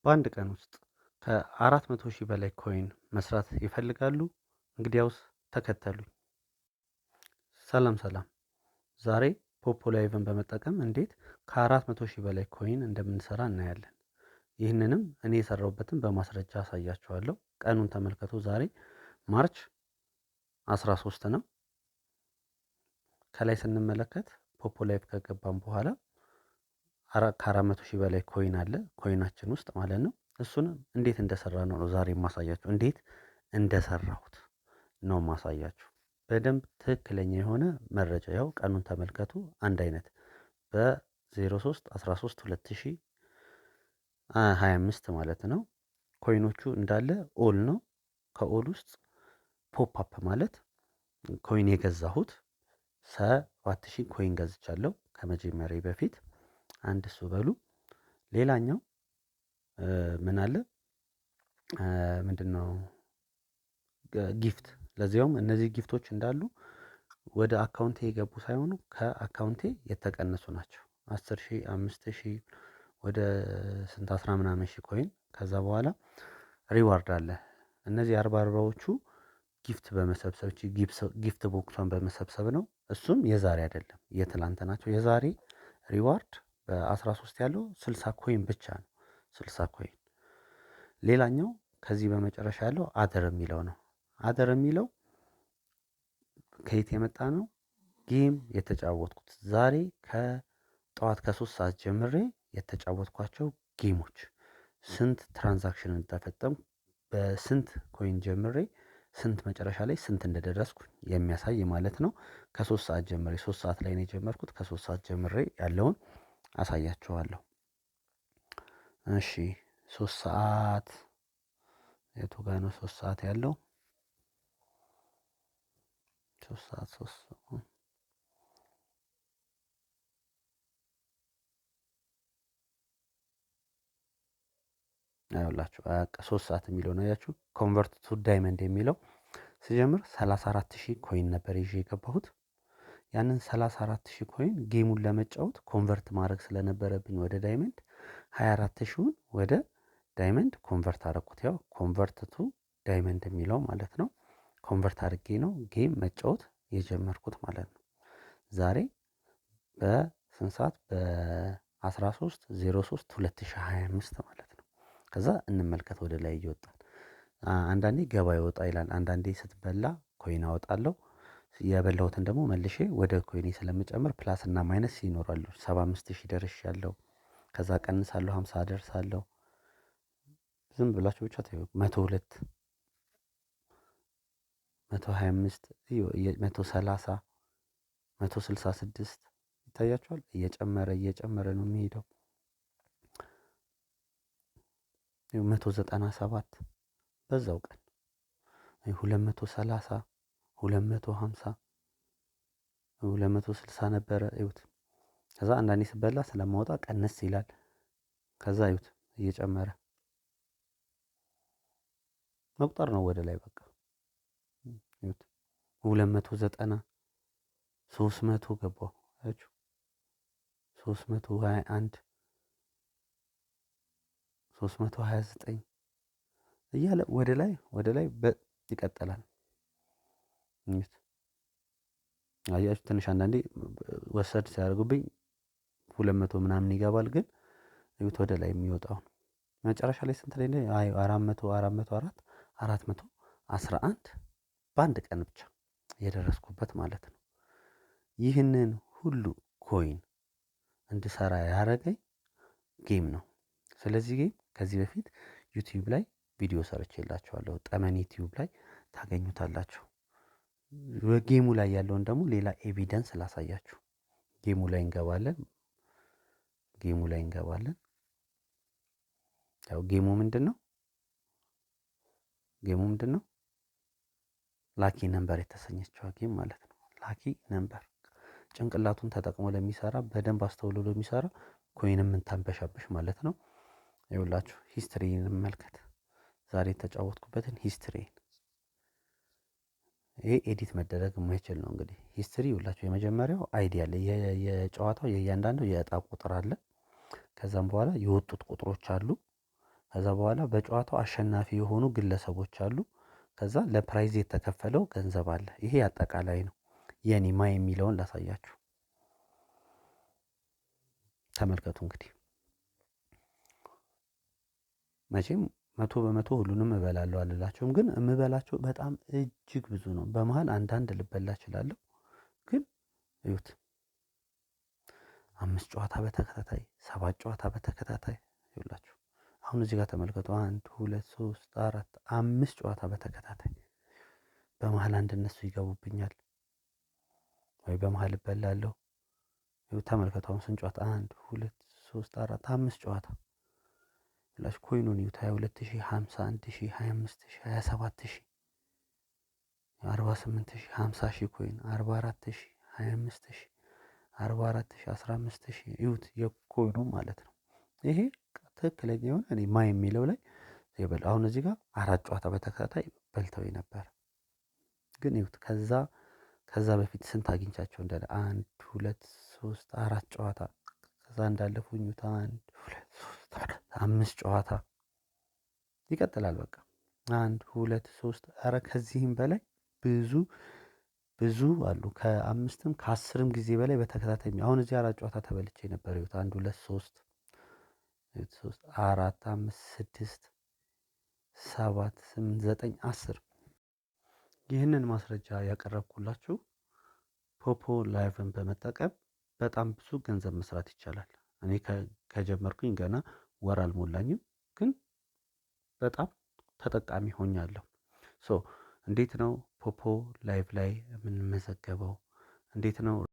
በአንድ ቀን ውስጥ ከ400,000 በላይ ኮይን መስራት ይፈልጋሉ? እንግዲያውስ ተከተሉኝ። ሰላም ሰላም። ዛሬ ፖፖ ላይቭን በመጠቀም እንዴት ከ400,000 በላይ ኮይን እንደምንሰራ እናያለን። ይህንንም እኔ የሰራሁበትን በማስረጃ አሳያችኋለሁ። ቀኑን ተመልከቱ። ዛሬ ማርች 13 ነው። ከላይ ስንመለከት ፖፖ ላይቭ ከገባን በኋላ ከ400,000 በላይ ኮይን አለ ኮይናችን ውስጥ ማለት ነው። እሱን እንዴት እንደሰራ ነው ዛሬ የማሳያችሁ። እንዴት እንደሰራሁት ነው የማሳያችሁ። በደንብ ትክክለኛ የሆነ መረጃ። ያው ቀኑን ተመልከቱ። አንድ አይነት በ03 13 2025 ማለት ነው። ኮይኖቹ እንዳለ ኦል ነው። ከኦል ውስጥ ፖፕ አፕ ማለት ኮይን የገዛሁት 7,000 ኮይን ገዝቻለሁ ከመጀመሪያ በፊት። አንድ እሱ በሉ። ሌላኛው ምን አለ? ምንድነው? ጊፍት። ለዚያውም እነዚህ ጊፍቶች እንዳሉ ወደ አካውንቴ የገቡ ሳይሆኑ ከአካውንቴ የተቀነሱ ናቸው። 10,000 5,000 ወደ ስንት 10 ምናምን ሺህ ኮይን። ከዛ በኋላ ሪዋርድ አለ። እነዚህ አርባዎቹ ጊፍት በመሰብሰብ ጊፍት ቦክሷን በመሰብሰብ ነው። እሱም የዛሬ አይደለም የትላንት ናቸው። የዛሬ ሪዋርድ በ13 ያለው 60 ኮይን ብቻ ነው። 60 ኮይን። ሌላኛው ከዚህ በመጨረሻ ያለው አደር የሚለው ነው። አደር የሚለው ከየት የመጣ ነው? ጌም የተጫወትኩት ዛሬ ከጠዋት ከ3 ሰዓት ጀምሬ የተጫወትኳቸው ጌሞች ስንት ትራንዛክሽን እንደተፈጠሙ በስንት ኮይን ጀምሬ ስንት መጨረሻ ላይ ስንት እንደደረስኩ የሚያሳይ ማለት ነው። ከ3 ሰዓት ጀምሬ 3 ሰዓት ላይ ነው የጀመርኩት። ከ3 ሰዓት ጀምሬ ያለውን አሳያችኋለሁ። እሺ 3 ሰዓት የቱ ጋር ነው 3 ሰዓት ያለው? 3 ሰዓት 3 አይውላችሁ 3 ሰዓት የሚለው ነው ያያችሁ። ኮንቨርት ቱ ዳይመንድ የሚለው ሲጀምር 34,000 ኮይን ነበር ይዤ የገባሁት። ያንን 34,000 ኮይን ጌሙን ለመጫወት ኮንቨርት ማድረግ ስለነበረብኝ ወደ ዳይመንድ 24,000ውን ወደ ዳይመንድ ኮንቨርት አደረኩት። ያው ኮንቨርት ቱ ዳይመንድ የሚለው ማለት ነው። ኮንቨርት አድርጌ ነው ጌም መጫወት የጀመርኩት ማለት ነው። ዛሬ በስንት ሰዓት? በ13/03/2025 ማለት ነው። ከዛ እንመልከት ወደ ላይ እየወጣን። አንዳንዴ ገባ ይወጣ ይላል። አንዳንዴ ስትበላ ኮይን አወጣለሁ። የበላሁትን ደግሞ መልሼ ወደ ኮይኔ ስለምጨምር ፕላስ እና ማይነስ ይኖራሉ። 75,000 ደርሻለሁ። ከዛ ቀንሳለሁ 50 ደርሳለሁ። ዝም ብላችሁ ብቻ ታዩ። 102 125 130 166 ይታያችኋል። እየጨመረ ነው የሚሄደው። 197 በዛው ቀን 230 250 260 ነበረ። እዩት። ከዛ አንዳንዴ ስበላ ስለማወጣ ቀነስ ይላል። ከዛ እዩት እየጨመረ መቁጠር ነው ወደ ላይ በቃ። እዩት 290 300 ገባሁ። አያችሁ 321 329 እያለ ወደ ላይ ይቀጥላል። አያችሁ ትንሽ አንዳንዴ ወሰድ ሲያደርጉብኝ 200 ምናምን ይገባል። ግን እዩት ወደ ላይ የሚወጣው መጨረሻ ላይ ስንት ላይ ነው? 404 411 በአንድ ቀን ብቻ የደረስኩበት ማለት ነው። ይህንን ሁሉ ኮይን እንድሰራ ያደረገኝ ጌም ነው። ስለዚህ ጌም ከዚህ በፊት ዩቲዩብ ላይ ቪዲዮ ሰርቼላችኋለሁ። ጠመኔ ዩቲዩብ ላይ ታገኙታላችሁ። ጌሙ ላይ ያለውን ደግሞ ሌላ ኤቪደንስ ላሳያችሁ። ጌሙ ላይ እንገባለን። ያው ጌሙ ምንድነው? ላኪ ነምበር የተሰኘችው ጌም ማለት ነው። ላኪ ነምበር ጭንቅላቱን ተጠቅሞ ለሚሰራ በደንብ አስተውሎ ለሚሰራ ኮይንም የምታንበሻብሽ ማለት ነው። ይኸውላችሁ ሂስትሪን እንመልከት። ዛሬ የተጫወትኩበትን ሂስትሪን። ይሄ ኤዲት መደረግ የማይችል ነው። እንግዲህ ሂስትሪ ይኸውላችሁ የመጀመሪያው አይዲ አለ። የጨዋታው የእያንዳንዱ የእጣ ቁጥር አለ። ከዛም በኋላ የወጡት ቁጥሮች አሉ። ከዛ በኋላ በጨዋታው አሸናፊ የሆኑ ግለሰቦች አሉ። ከዛ ለፕራይዝ የተከፈለው ገንዘብ አለ። ይሄ አጠቃላይ ነው። የኔ ማይ የሚለውን ላሳያችሁ። ተመልከቱ እንግዲህ መቼም 100% ሁሉንም እበላለሁ አልላቸውም፣ ግን የምበላቸው በጣም እጅግ ብዙ ነው። በመሃል አንዳንድ ልበላ እችላለሁ። ግን እዩት፣ 5 ጨዋታ በተከታታይ 7 ጨዋታ በተከታታይ ይውላችሁ። አሁን እዚህ ጋር ተመልከቱ። 1 2 3 4 5 ጨዋታ በተከታታይ በመሃል አንድ እነሱ ይገቡብኛል ወይ በመሃል እበላለሁ። ተመልከቱ አሁን ስንት ጨዋታ? 1 2 3 4 5 ጨዋታ ላሽ ኮይኑን ይዩት። 22000 51000 25000 27000 48000 50000 ኮይን 44000 25000 44000 15000 ይዩት የኮይኑ ማለት ነው። ይሄ ትክክለኛ የሆነ እኔ ማይ የሚለው ላይ ይበል። አሁን እዚህ ጋር 4 ጨዋታ በተከታታይ በልተው ነበር። ግን ይዩት ከዛ በፊት ስንት አግኝቻቸው እንዳለ 1 2 3 4 ጨዋታ ከዛ እንዳለፉኝ 1 2 3 4 5 ጨዋታ ይቀጥላል። በቃ 1 2 3 ኧረ ከዚህም በላይ ብዙ አሉ። ከ5ም ከ10ም ጊዜ በላይ በተከታታይ አሁን እዚህ 4 ጨዋታ ተበልቼ ነበር። ይሁት 1 2 3 4 5 6 7 8 9 10 ይህንን ማስረጃ ያቀረብኩላችሁ ፖፖ ላይቭን በመጠቀም በጣም ብዙ ገንዘብ መስራት ይቻላል። እኔ ከጀመርኩኝ ገና ወር አልሞላኝም፣ ግን በጣም ተጠቃሚ ሆኛለሁ። እንዴት ነው ፖፖ ላይቭ ላይ የምንመዘገበው? እንዴት ነው